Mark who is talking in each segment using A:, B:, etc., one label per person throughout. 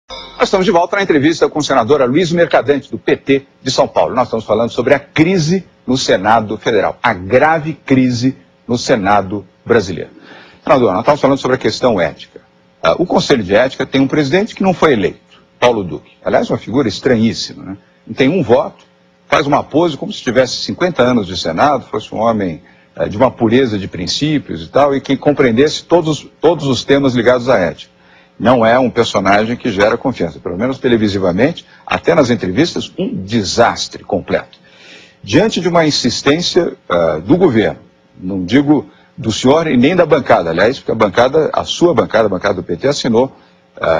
A: Nós estamos de volta na entrevista com o senador Aloysio Mercadante, do PT de São Paulo. Nós estamos falando sobre a crise no Senado Federal, a grave crise no Senado brasileiro. Senador, nós estamos falando sobre a questão ética. O Conselho de Ética tem um presidente que não foi eleito, Paulo Duque. Aliás, uma figura estranhíssima, né? Não tem um voto, faz uma pose como se tivesse 50 anos de Senado, fosse um homem de uma pureza de princípios e tal, e que compreendesse todos os temas ligados à ética. Não é um personagem que gera confiança, pelo menos televisivamente, até nas entrevistas, um desastre completo. Diante de uma insistência do governo, não digo do senhor e nem da bancada, aliás, porque a sua bancada, a bancada do PT, assinou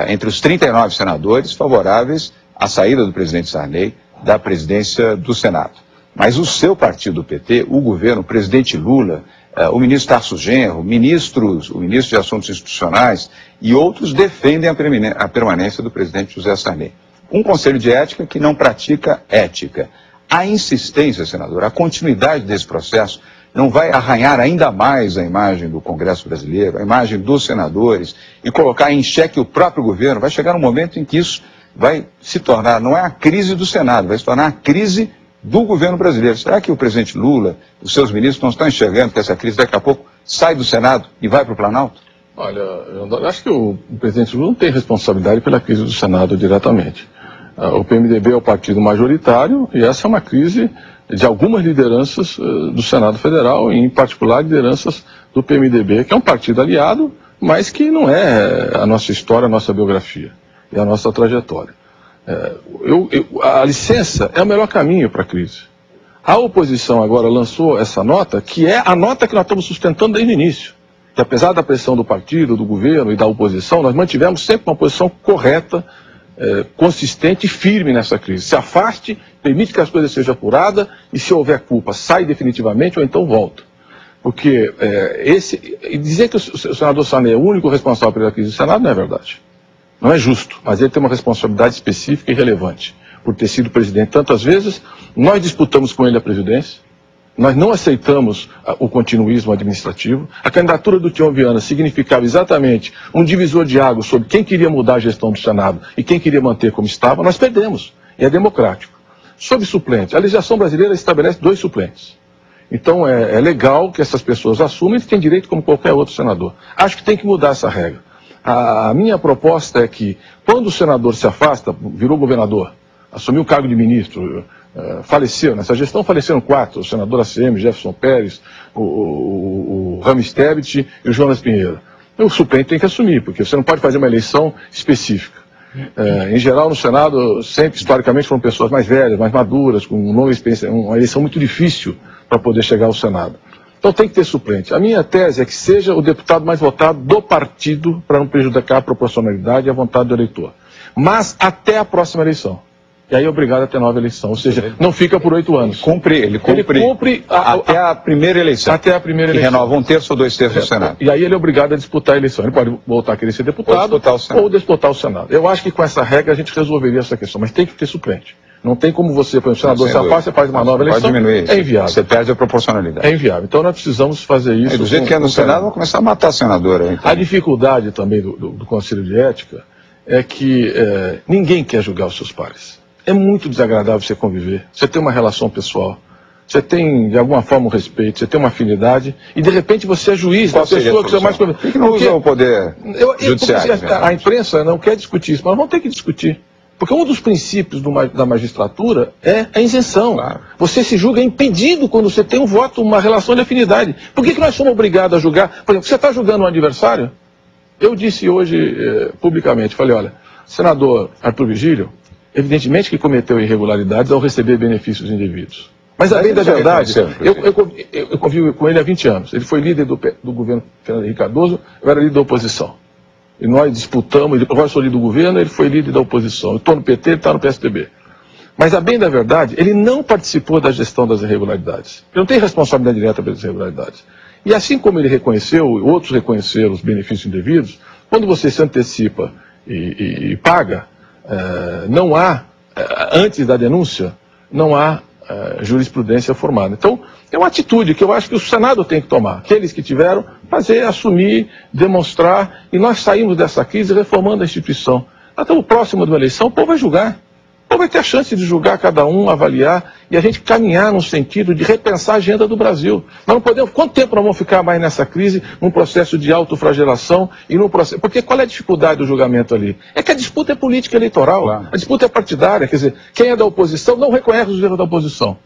A: entre os 39 senadores favoráveis à saída do presidente Sarney da presidência do Senado. Mas o seu partido, o PT, o governo, o presidente Lula, o ministro Tarso Genro, o ministro de Assuntos Institucionais e outros defendem a permanência do presidente José Sarney. Um conselho de ética que não pratica ética. A insistência, senador, a continuidade desse processo não vai arranhar ainda mais a imagem do Congresso brasileiro, a imagem dos senadores e colocar em xeque o próprio governo. Vai chegar um momento em que isso vai se tornar, não é a crise do Senado, vai se tornar a crise do governo brasileiro. Será que o presidente Lula, os seus ministros não estão enxergando que essa crise daqui a pouco sai do Senado e vai para o Planalto?
B: Olha, eu acho que o presidente Lula não tem responsabilidade pela crise do Senado diretamente. O PMDB é o partido majoritário e essa é uma crise de algumas lideranças do Senado Federal, e em particular lideranças do PMDB, que é um partido aliado, mas que não é a nossa história, a nossa biografia e a nossa trajetória. A licença é o melhor caminho para a crise. A oposição agora lançou essa nota, que é a nota que nós estamos sustentando desde o início. Que apesar da pressão do partido, do governo e da oposição, nós mantivemos sempre uma posição correta, consistente e firme nessa crise. Se afaste, permite que as coisas sejam apuradas e se houver culpa, sai definitivamente ou então volta. Porque dizer que o senador Sarney é o único responsável pela crise do Senado não é verdade. Não é justo, mas ele tem uma responsabilidade específica e relevante. Por ter sido presidente tantas vezes, nós disputamos com ele a presidência, nós não aceitamos o continuismo administrativo. A candidatura do Tião Viana significava exatamente um divisor de águas sobre quem queria mudar a gestão do Senado e quem queria manter como estava. Nós perdemos, e é democrático. Sobre suplente, a legislação brasileira estabelece 2 suplentes. Então é legal que essas pessoas assumam e têm direito como qualquer outro senador. Acho que tem que mudar essa regra. A minha proposta é que, quando o senador se afasta, virou governador, assumiu o cargo de ministro, faleceu, nessa gestão faleceram 4, o senador ACM, Jefferson Pérez, o Rames Tebet e o Jonas Pinheiro. O suplente tem que assumir, porque você não pode fazer uma eleição específica. Em geral, no Senado, sempre, historicamente, foram pessoas mais velhas, mais maduras, com longa experiência, uma eleição muito difícil para poder chegar ao Senado. Então tem que ter suplente. A minha tese é que seja o deputado mais votado do partido, para não prejudicar a proporcionalidade e a vontade do eleitor. Mas até a próxima eleição. E aí é obrigado a ter nova eleição. Ou seja, não fica por 8 anos.
A: Ele cumpre até a primeira eleição.
B: Até a primeira eleição.
A: Que renova 1/3 ou 2/3 do Senado.
B: E aí ele é obrigado a disputar a eleição. Ele pode voltar a querer ser deputado ou disputar o Senado. Eu acho que com essa regra a gente resolveria essa questão. Mas tem que ter suplente. Não tem como você, por exemplo, o senador se afasta, você faz uma nova eleição, é inviável.
A: Você perde a proporcionalidade.
B: É inviável. Então nós precisamos fazer isso.
A: Do jeito que é no Senado, vão começar a matar a senadora. Então.
B: A dificuldade também do Conselho de Ética é que ninguém quer julgar os seus pares. É muito desagradável você conviver, você tem uma relação pessoal, você tem, de alguma forma, um respeito, você tem uma afinidade, e de repente você é juiz da pessoa que você mais convive.
A: Por que não usa o poder judiciário?
B: A imprensa não quer discutir isso, mas nós vamos ter que discutir. Porque um dos princípios da magistratura é a isenção. Claro. Você se julga impedido quando você tem um voto, uma relação de afinidade. Por que nós somos obrigados a julgar? Por exemplo, você está julgando um adversário? Eu disse hoje publicamente, falei, olha, senador Arthur Vigílio, evidentemente que cometeu irregularidades ao receber benefícios indevidos. Mas a bem da verdade, eu convivo com ele há 20 anos. Ele foi líder do governo Fernando Henrique Cardoso, eu era líder da oposição. E nós disputamos, agora eu sou líder do governo, ele foi líder da oposição. Eu estou no PT, ele está no PSDB. Mas a bem da verdade, ele não participou da gestão das irregularidades. Ele não tem responsabilidade direta pelas irregularidades. E assim como ele reconheceu, outros reconheceram os benefícios indevidos, quando você se antecipa e paga, não há, antes da denúncia, não há jurisprudência formada. Então, é uma atitude que eu acho que o Senado tem que tomar. Aqueles que tiveram, fazer, assumir, demonstrar, e nós saímos dessa crise reformando a instituição. Nós estamos próximos de uma eleição, o povo vai julgar. O povo vai ter a chance de julgar cada um, avaliar, e a gente caminhar no sentido de repensar a agenda do Brasil. Nós não podemos... Quanto tempo nós vamos ficar mais nessa crise, num processo de autoflagelação e num processo... Porque qual é a dificuldade do julgamento ali? É que a disputa é política eleitoral, claro. A disputa é partidária, quer dizer, quem é da oposição não reconhece os erros da oposição.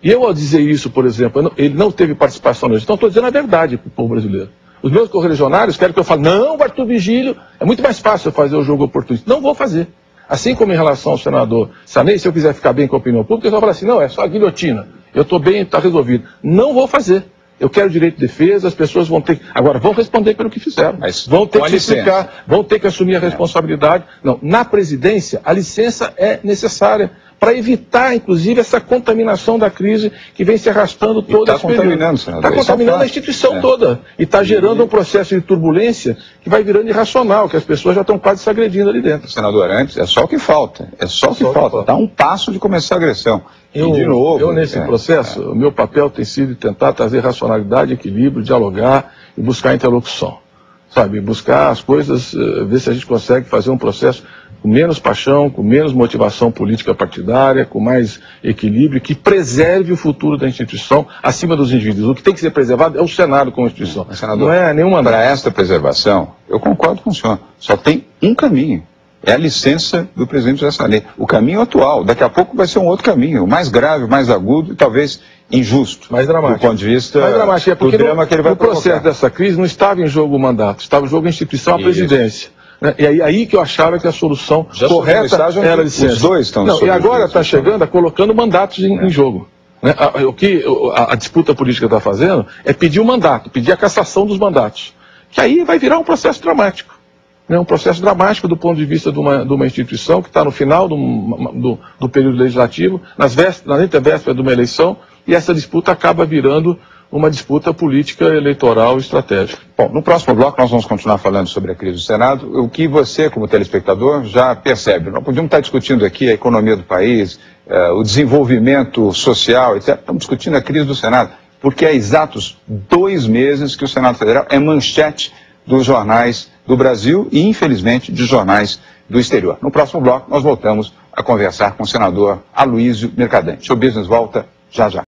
B: E eu, ao dizer isso, por exemplo, ele não teve participação nisso. Então, estou dizendo a verdade para o povo brasileiro. Os meus correligionários querem que eu fale, não, Arthur Vigílio, é muito mais fácil eu fazer o jogo oportunista. Não vou fazer. Assim como em relação ao senador Sarney, se eu quiser ficar bem com a opinião pública, eu vou falar assim, não, é só a guilhotina. Eu estou bem, está resolvido. Não vou fazer. Eu quero direito de defesa, as pessoas vão ter... Agora, vão responder pelo que fizeram. Mas vão ter que se explicar, vão ter que assumir a responsabilidade. Não, na presidência, a licença é necessária para evitar, inclusive, essa contaminação da crise que vem se arrastando toda esse período. Está contaminando a instituição toda. E está gerando um processo de turbulência que vai virando irracional, que as pessoas já estão quase se agredindo ali dentro.
A: Senador, antes, é só o que falta. É só o que falta. Está um passo de começar a agressão.
B: Eu nesse processo, o meu papel tem sido tentar trazer racionalidade, equilíbrio, dialogar e buscar interlocução. Sabe, buscar as coisas, ver se a gente consegue fazer um processo com menos paixão, com menos motivação política partidária, com mais equilíbrio, que preserve o futuro da instituição acima dos indivíduos. O que tem que ser preservado é o Senado como instituição.
A: Senador,
B: não é nenhuma...
A: Para esta preservação, eu concordo com o senhor, só tem um caminho. É a licença do presidente José Sarney. O caminho atual, daqui a pouco vai ser um outro caminho, mais grave, mais agudo e talvez injusto.
B: Mais dramático.
A: Do ponto de vista
B: mais dramático. É porque
A: do drama que ele vai provocar.
B: No processo dessa crise não estava em jogo o mandato, estava em jogo a instituição, a presidência. E aí que eu achava que a solução correta era a licença.
A: Os dois estão
B: e agora está chegando, colocando mandatos em jogo. O que a disputa política está fazendo é pedir o mandato, pedir a cassação dos mandatos. Que aí vai virar um processo dramático. Um processo dramático do ponto de vista de uma instituição que está no final do período legislativo, na antevéspera de uma eleição, e essa disputa acaba virando uma disputa política, eleitoral, estratégica.
A: Bom, no próximo bloco nós vamos continuar falando sobre a crise do Senado, o que você, como telespectador, já percebe. Nós podíamos estar discutindo aqui a economia do país, o desenvolvimento social, etc. Estamos discutindo a crise do Senado, porque há exatos 2 meses que o Senado Federal é manchete dos jornais do Brasil e, infelizmente, de jornais do exterior. No próximo bloco, nós voltamos a conversar com o senador Aloysio Mercadante. O Show Business volta já já.